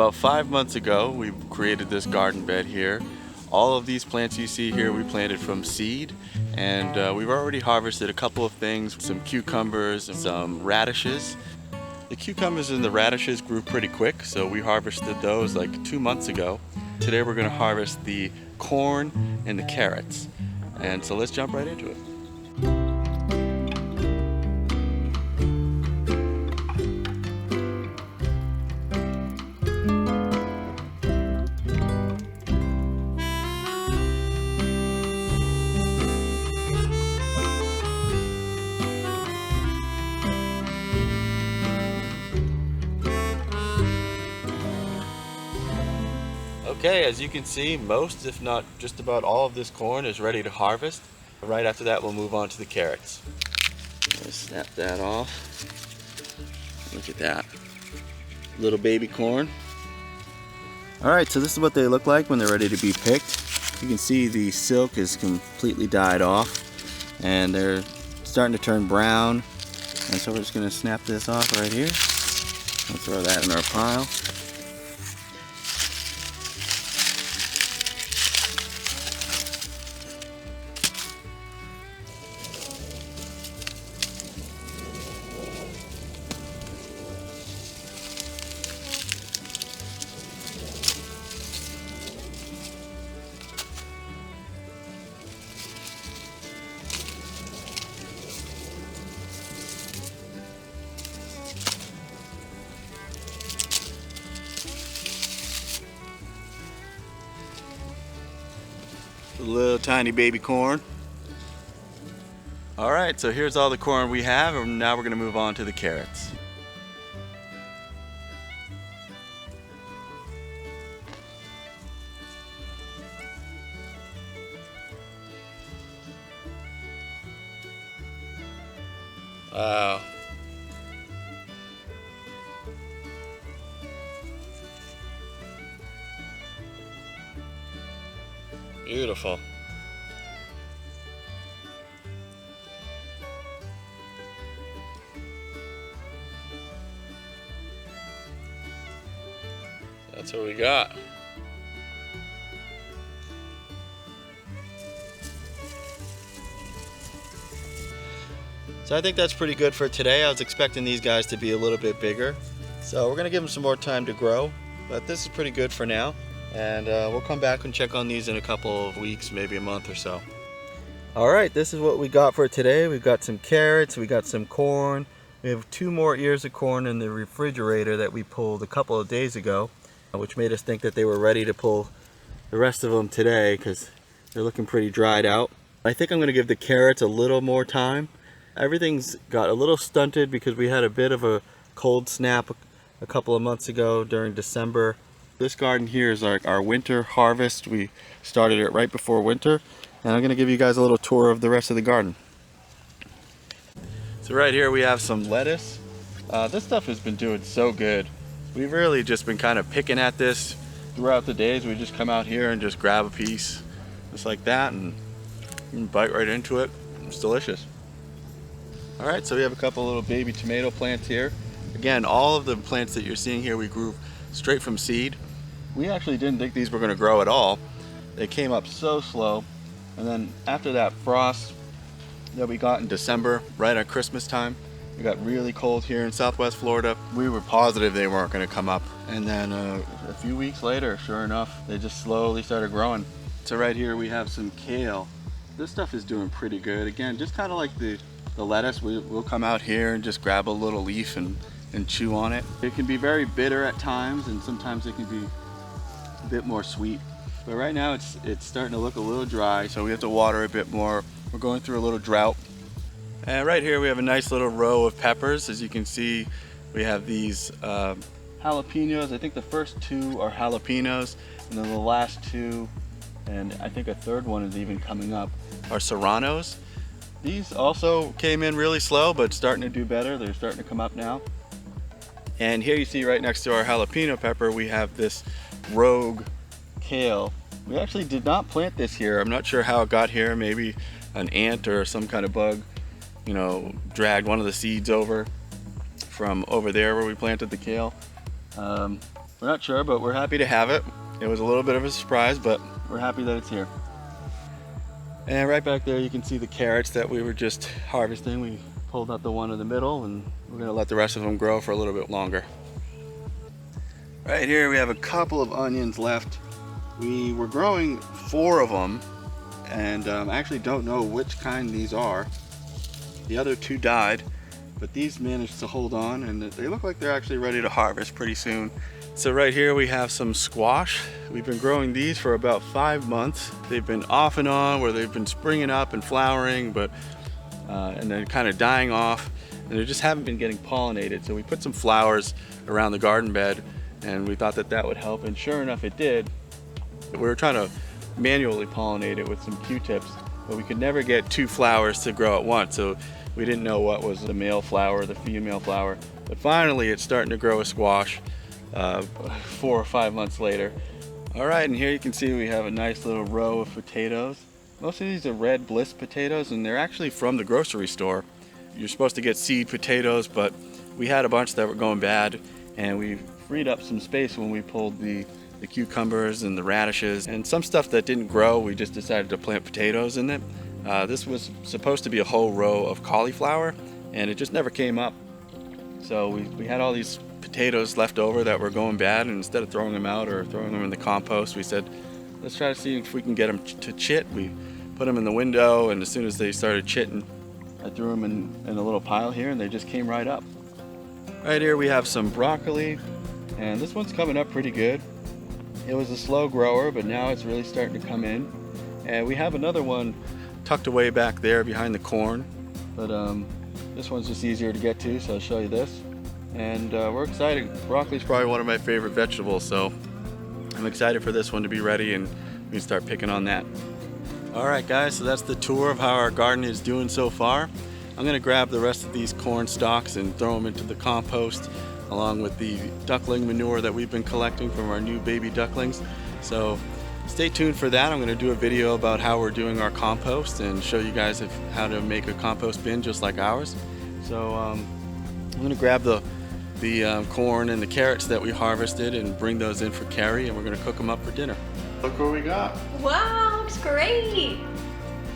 About 5 months ago, we created this garden bed here. All of these plants you see here we planted from seed, and we've already harvested a couple of things, some cucumbers and some radishes. The cucumbers and the radishes grew pretty quick, so we harvested those like 2 months ago. Today we're going to harvest the corn and the carrots. And so let's jump right into it. Okay, as you can see, most, if not just about all of this corn is ready to harvest. Right after that, we'll move on to the carrots. Let's snap that off. Look at that. Little baby corn. Alright, so this is what they look like when they're ready to be picked. You can see the silk is completely died off, and they're starting to turn brown. And so we're just going to snap this off right here. We'll throw that in our pile. Little tiny baby corn. Alright, so here's all the corn we have, and now we're going to move on to the carrots. Wow. Beautiful. That's what we got. So I think that's pretty good for today. I was expecting these guys to be a little bit bigger. So we're gonna give them some more time to grow, but this is pretty good for now. And we'll come back and check on these in a couple of weeks, maybe a month or so. Alright, this is what we got for today. We've got some carrots, we got some corn. We have 2 more ears of corn in the refrigerator that we pulled a couple of days ago, which made us think that they were ready to pull the rest of them today because they're looking pretty dried out. I think I'm going to give the carrots a little more time. Everything's got a little stunted because we had a bit of a cold snap a couple of months ago during December. This garden here is our winter harvest. We started it right before winter, and I'm going to give you guys a little tour of the rest of the garden. So right here we have some lettuce. This stuff has been doing so good. We've really just been kind of picking at this throughout the days. We just come out here and just grab a piece just like that and bite right into it. It's delicious. Alright, so we have a couple little baby tomato plants here. Again, all of the plants that you're seeing here we grew straight from seed. We actually didn't think these were going to grow at all. They came up so slow, and then after that frost that we got in December, right at Christmas time, it got really cold here in Southwest Florida. We were positive they weren't going to come up, and then a few weeks later, sure enough, they just slowly started growing. So right here we have some kale. This stuff is doing pretty good. Again, just kind of like the lettuce, we'll come out here and just grab a little leaf and chew on it. It can be very bitter at times, and sometimes it can be a bit more sweet. But right now it's starting to look a little dry, so we have to water a bit more. We're going through a little drought. And right here we have a nice little row of peppers. As you can see, we have these jalapenos. I think the first 2 are jalapenos, and then the last 2, and I think a third one is even coming up, are serranos. These also came in really slow, but starting to do better. They're starting to come up now. And here you see right next to our jalapeno pepper, we have this rogue kale. We actually did not plant this here. I'm not sure how it got here. Maybe an ant or some kind of bug, you know, dragged one of the seeds over from over there where we planted the kale. We're not sure, but we're happy to have it. It was a little bit of a surprise, but we're happy that it's here. And right back there you can see the carrots that we were just harvesting. We pulled out the one in the middle and we're gonna let the rest of them grow for a little bit longer. Right here we have a couple of onions left. We were growing 4 of them, and I actually don't know which kind these are. The other 2 died, but these managed to hold on, and they look like they're actually ready to harvest pretty soon. So right here we have some squash. We've been growing these for about 5 months. They've been off and on, where they've been springing up and flowering, but and then kind of dying off, and they just haven't been getting pollinated. So we put some flowers around the garden bed, and we thought that that would help, and sure enough it did. We were trying to manually pollinate it with some Q-tips, but we could never get 2 flowers to grow at once, so we didn't know what was the male flower, the female flower. But finally it's starting to grow a squash 4 or 5 months later. All right, and here you can see we have a nice little row of potatoes. Most of these are red bliss potatoes, and they're actually from the grocery store. You're supposed to get seed potatoes, but we had a bunch that were going bad, and we freed up some space when we pulled the cucumbers and the radishes, and some stuff that didn't grow, we just decided to plant potatoes in it. This was supposed to be a whole row of cauliflower, and it just never came up. So we had all these potatoes left over that were going bad, and instead of throwing them out or throwing them in the compost, we said, let's try to see if we can get them to chit. We put them in the window, and as soon as they started chitting, I threw them in a little pile here, and they just came right up. Right here we have some broccoli, and this one's coming up pretty good. It was a slow grower, but now it's really starting to come in. And we have another one tucked away back there behind the corn, but this one's just easier to get to, so I'll show you this. And we're excited. Broccoli is probably one of my favorite vegetables, so I'm excited for this one to be ready and we can start picking on that. All right guys, so that's the tour of how our garden is doing so far. I'm gonna grab the rest of these corn stalks and throw them into the compost, along with the duckling manure that we've been collecting from our new baby ducklings. So stay tuned for that. I'm going to do a video about how we're doing our compost and show you guys how to make a compost bin just like ours. So I'm going to grab the corn and the carrots that we harvested and bring those in for Carrie, and we're going to cook them up for dinner. Look what we got. Wow, looks great.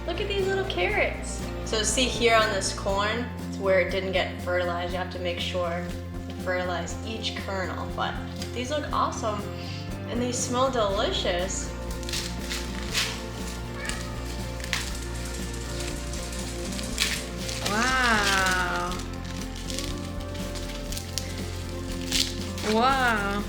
Look at these little carrots. So see here on this corn, it's where it didn't get fertilized. You have to make sure fertilize each kernel, but these look awesome and they smell delicious. Wow. Wow.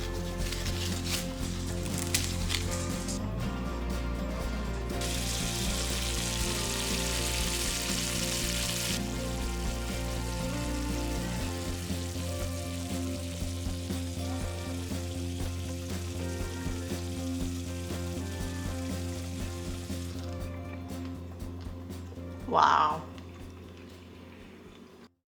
Wow.